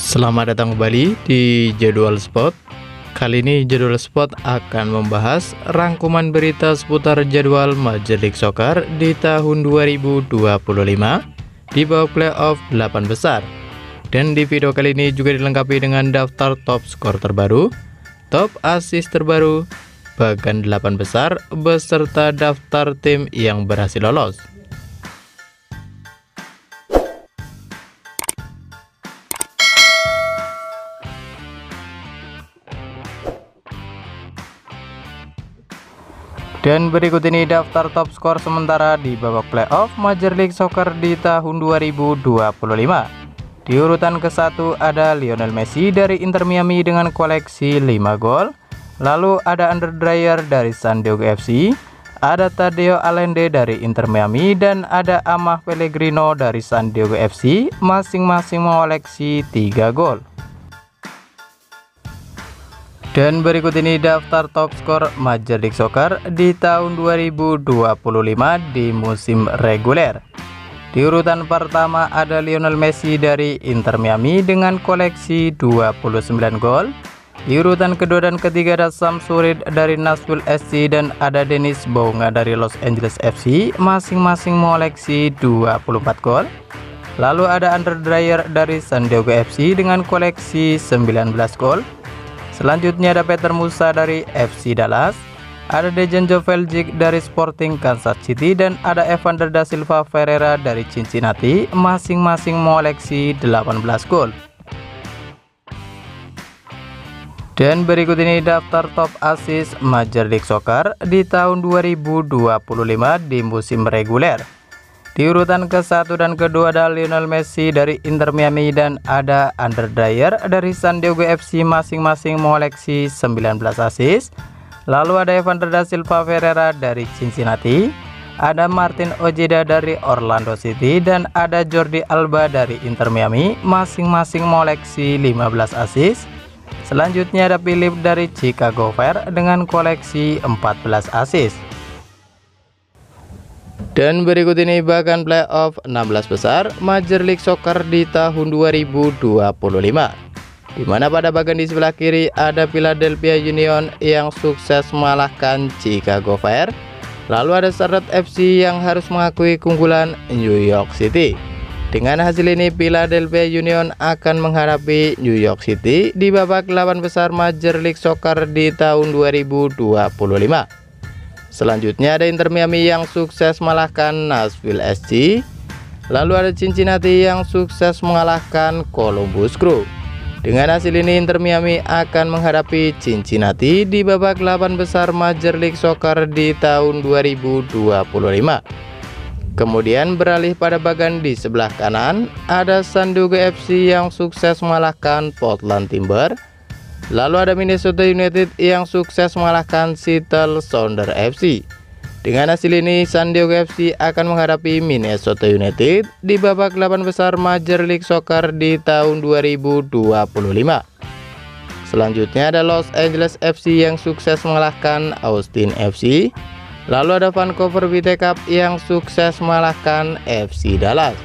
Selamat datang kembali di Jadwal Sport. Kali ini Jadwal Sport akan membahas rangkuman berita seputar jadwal Major League Soccer di tahun 2025 di babak playoff 8 besar. Dan di video kali ini juga dilengkapi dengan daftar top skor terbaru, top assist terbaru, bagan 8 besar, beserta daftar tim yang berhasil lolos. Dan berikut ini daftar top skor sementara di babak playoff Major League Soccer di tahun 2025. Di urutan ke-1 ada Lionel Messi dari Inter Miami dengan koleksi 5 gol. Lalu ada Andre Dyer dari San Diego FC, ada Tadeo Allende dari Inter Miami, dan ada Amah Pellegrino dari San Diego FC, masing-masing mengoleksi 3 gol. Dan berikut ini daftar top skor Major League Soccer di tahun 2025 di musim reguler. Di urutan pertama ada Lionel Messi dari Inter Miami dengan koleksi 29 gol. Di urutan kedua dan ketiga ada Sam Surridge dari Nashville SC dan ada Denis Bouanga dari Los Angeles FC, masing-masing mengoleksi 24 gol. Lalu ada Andre Dyer dari San Diego FC dengan koleksi 19 gol. Selanjutnya ada Peter Musa dari FC Dallas, ada Dejan Joveljic dari Sporting Kansas City, dan ada Evander da Silva Ferreira dari Cincinnati, masing-masing mengoleksi 18 gol. Dan berikut ini daftar top assist Major League Soccer di tahun 2025 di musim reguler. Di urutan ke-1 dan kedua ada Lionel Messi dari Inter Miami dan ada Andre Dyer dari San Diego FC, masing-masing mengoleksi 19 assist. Lalu ada Evander da Silva Ferreira dari Cincinnati, ada Martin Ojeda dari Orlando City, dan ada Jordi Alba dari Inter Miami, masing-masing mengoleksi 15 assist. Selanjutnya ada Philip dari Chicago Fire dengan koleksi 14 assist. Dan berikut ini bagan playoff 16 besar Major League Soccer di tahun 2025, di mana pada bagian di sebelah kiri ada Philadelphia Union yang sukses mengalahkan Chicago Fire. Lalu ada Charlotte FC yang harus mengakui keunggulan New York City. Dengan hasil ini Philadelphia Union akan menghadapi New York City di babak 8 besar Major League Soccer di tahun 2025. Selanjutnya ada Inter Miami yang sukses mengalahkan Nashville SC. Lalu ada Cincinnati yang sukses mengalahkan Columbus Crew. Dengan hasil ini Inter Miami akan menghadapi Cincinnati di babak 8 besar Major League Soccer di tahun 2025. Kemudian beralih pada bagian di sebelah kanan ada San Diego FC yang sukses mengalahkan Portland Timber. Lalu ada Minnesota United yang sukses mengalahkan Seattle Sounders FC. Dengan hasil ini San Diego FC akan menghadapi Minnesota United di babak 8 besar Major League Soccer di tahun 2025. Selanjutnya ada Los Angeles FC yang sukses mengalahkan Austin FC. Lalu ada Vancouver Whitecaps yang sukses mengalahkan FC Dallas.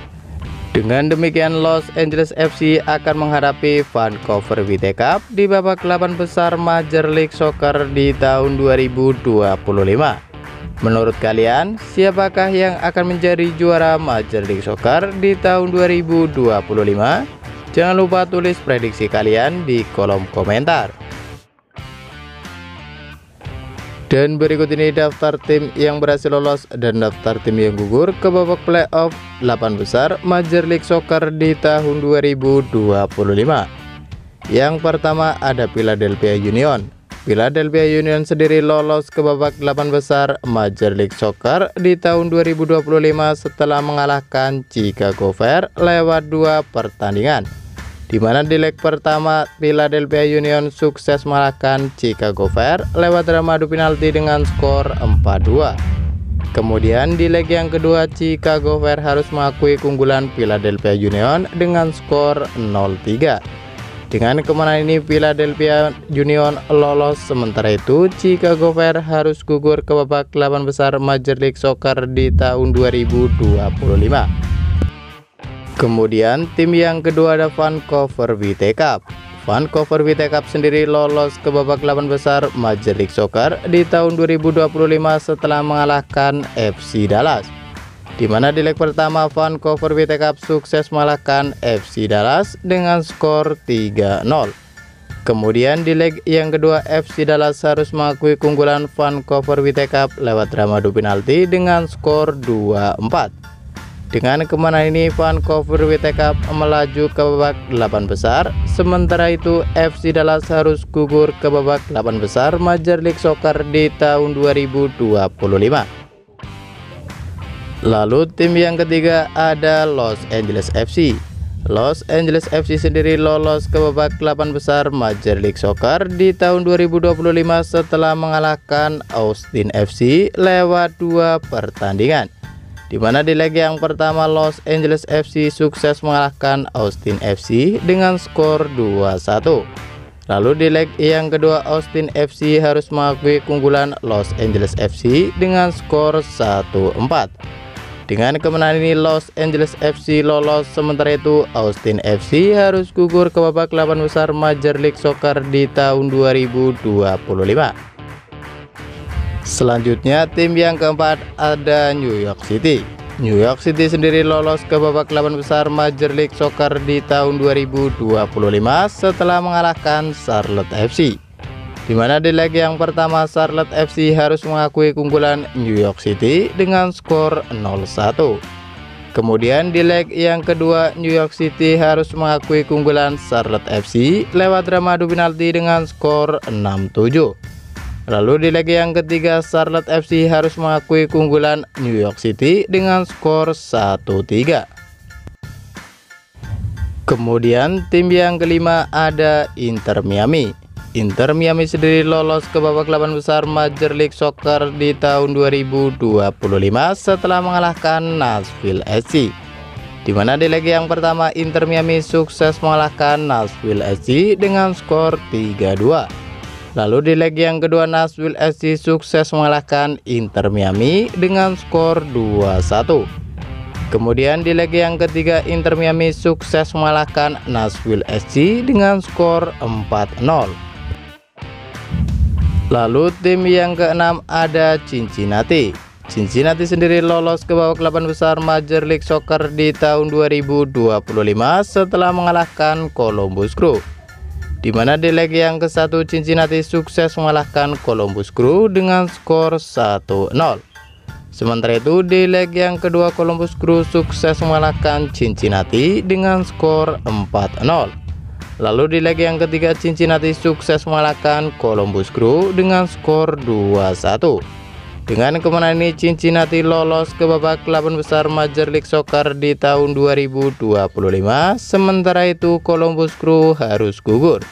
Dengan demikian Los Angeles FC akan menghadapi Vancouver Whitecaps di babak 8 besar Major League Soccer di tahun 2025. Menurut kalian, siapakah yang akan menjadi juara Major League Soccer di tahun 2025? Jangan lupa tulis prediksi kalian di kolom komentar. Dan berikut ini daftar tim yang berhasil lolos dan daftar tim yang gugur ke babak playoff 8 besar Major League Soccer di tahun 2025. Yang pertama ada Philadelphia Union. Philadelphia Union sendiri lolos ke babak 8 besar Major League Soccer di tahun 2025 setelah mengalahkan Chicago Fire lewat 2 pertandingan. Di mana di leg pertama Philadelphia Union sukses mengalahkan Chicago Fire lewat drama adu penalti dengan skor 4-2. Kemudian di leg yang kedua Chicago Fire harus mengakui keunggulan Philadelphia Union dengan skor 0-3. Dengan kemenangan ini Philadelphia Union lolos, sementara itu Chicago Fire harus gugur ke babak 8 besar Major League Soccer di tahun 2025. Kemudian tim yang kedua ada Vancouver Whitecaps. Vancouver Whitecaps sendiri lolos ke babak 8 besar Major League Soccer di tahun 2025 setelah mengalahkan FC Dallas. Di mana di leg pertama Vancouver Whitecaps sukses mengalahkan FC Dallas dengan skor 3-0. Kemudian di leg yang kedua FC Dallas harus mengakui keunggulan Vancouver Whitecaps lewat drama adu penalti dengan skor 2-4. Dengan kemenangan ini Vancouver Whitecaps melaju ke babak 8 besar, sementara itu FC Dallas harus gugur ke babak 8 besar Major League Soccer di tahun 2025. Lalu tim yang ketiga ada Los Angeles FC. Los Angeles FC sendiri lolos ke babak 8 besar Major League Soccer di tahun 2025 setelah mengalahkan Austin FC lewat 2 pertandingan. Di mana di leg yang pertama Los Angeles FC sukses mengalahkan Austin FC dengan skor 2-1. Lalu di leg yang kedua Austin FC harus mengakui keunggulan Los Angeles FC dengan skor 1-4. Dengan kemenangan ini Los Angeles FC lolos, sementara itu Austin FC harus gugur ke babak 8 besar Major League Soccer di tahun 2025. Selanjutnya tim yang keempat ada New York City. New York City sendiri lolos ke babak 8 besar Major League Soccer di tahun 2025 setelah mengalahkan Charlotte FC. Di mana di leg yang pertama Charlotte FC harus mengakui keunggulan New York City dengan skor 0-1. Kemudian di leg yang kedua New York City harus mengakui keunggulan Charlotte FC lewat drama adu penalti dengan skor 6-7. Lalu di leg yang ketiga Charlotte FC harus mengakui keunggulan New York City dengan skor 1-3. Kemudian tim yang kelima ada Inter Miami. Inter Miami sendiri lolos ke babak 8 besar Major League Soccer di tahun 2025 setelah mengalahkan Nashville SC. Di mana di leg yang pertama Inter Miami sukses mengalahkan Nashville SC dengan skor 3-2. Lalu di leg yang kedua Nashville SC sukses mengalahkan Inter Miami dengan skor 2-1. Kemudian di leg yang ketiga Inter Miami sukses mengalahkan Nashville SC dengan skor 4-0. Lalu tim yang keenam ada Cincinnati. Cincinnati sendiri lolos ke babak 8 besar Major League Soccer di tahun 2025 setelah mengalahkan Columbus Crew. Di mana di leg yang ke-1 Cincinnati sukses mengalahkan Columbus Crew dengan skor 1-0. Sementara itu di leg yang kedua Columbus Crew sukses mengalahkan Cincinnati dengan skor 4-0. Lalu di leg yang ketiga Cincinnati sukses mengalahkan Columbus Crew dengan skor 2-1. Dengan kemenangan ini Cincinnati lolos ke babak 8 besar Major League Soccer di tahun 2025, sementara itu Columbus Crew harus gugur.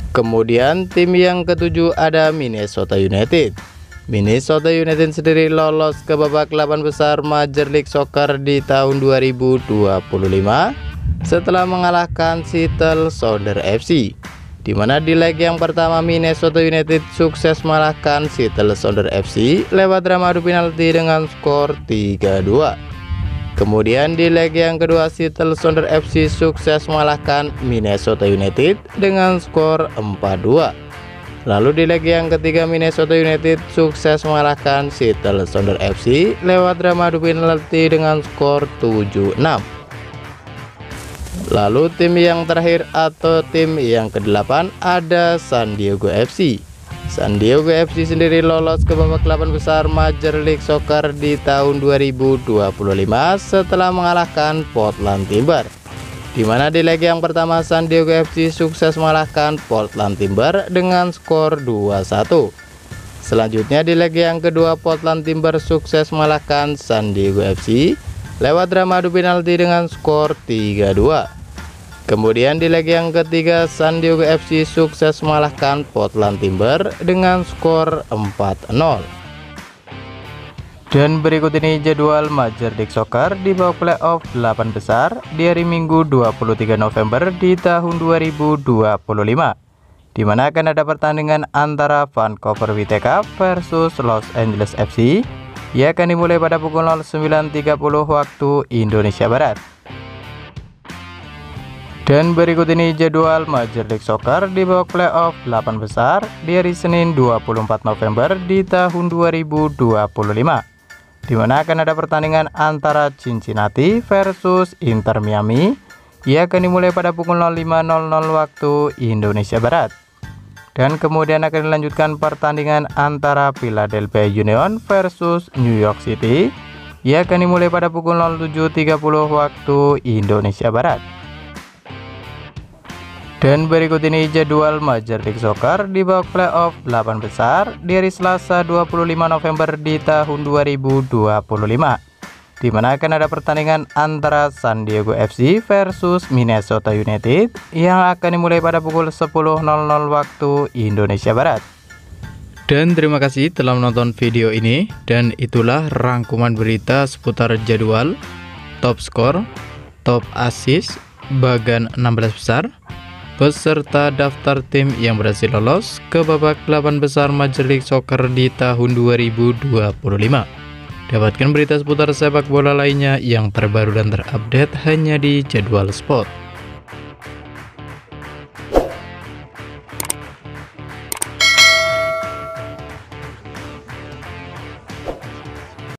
Kemudian tim yang ketujuh ada Minnesota United. Minnesota United sendiri lolos ke babak 8 besar Major League Soccer di tahun 2025 setelah mengalahkan Seattle Sounders FC. Di mana di leg yang pertama Minnesota United sukses mengalahkan Seattle Sounders FC lewat drama adu penalti dengan skor 3-2. Kemudian di leg yang kedua Seattle Sounders FC sukses mengalahkan Minnesota United dengan skor 4-2. Lalu di leg yang ketiga Minnesota United sukses mengalahkan Seattle Sounders FC lewat drama adu penalti dengan skor 7-6. Lalu tim yang terakhir atau tim yang ke-8 ada San Diego FC. San Diego FC sendiri lolos ke babak 8 besar Major League Soccer di tahun 2025 setelah mengalahkan Portland Timber. Di mana di leg yang pertama San Diego FC sukses mengalahkan Portland Timber dengan skor 2-1. Selanjutnya di leg yang kedua Portland Timber sukses mengalahkan San Diego FC lewat drama adu penalti dengan skor 3-2. Kemudian di leg yang ketiga San Diego FC sukses mengalahkan Portland Timber dengan skor 4-0. Dan berikut ini jadwal Major League Soccer di babak playoff 8 besar di hari Minggu 23 November di tahun 2025. Di mana akan ada pertandingan antara Vancouver Whitecaps versus Los Angeles FC, Ia akan dimulai pada pukul 09.30 waktu Indonesia Barat. Dan berikut ini jadwal Major League Soccer di babak playoff 8 besar di hari Senin 24 November di tahun 2025, di mana akan ada pertandingan antara Cincinnati versus Inter Miami. Ia akan dimulai pada pukul 05.00 waktu Indonesia Barat. Dan kemudian akan dilanjutkan pertandingan antara Philadelphia Union versus New York City. Ia akan dimulai pada pukul 07.30 waktu Indonesia Barat. Dan berikut ini jadwal Major League Soccer di babak playoff 8 besar di hari Selasa 25 November di tahun 2025, di mana akan ada pertandingan antara San Diego FC versus Minnesota United yang akan dimulai pada pukul 10.00 waktu Indonesia Barat. Dan terima kasih telah menonton video ini, dan itulah rangkuman berita seputar jadwal, top skor, top assist, bagan 16 besar, beserta daftar tim yang berhasil lolos ke babak 8 besar Major League Soccer di tahun 2025. Dapatkan berita seputar sepak bola lainnya yang terbaru dan terupdate hanya di Jadwal Sport.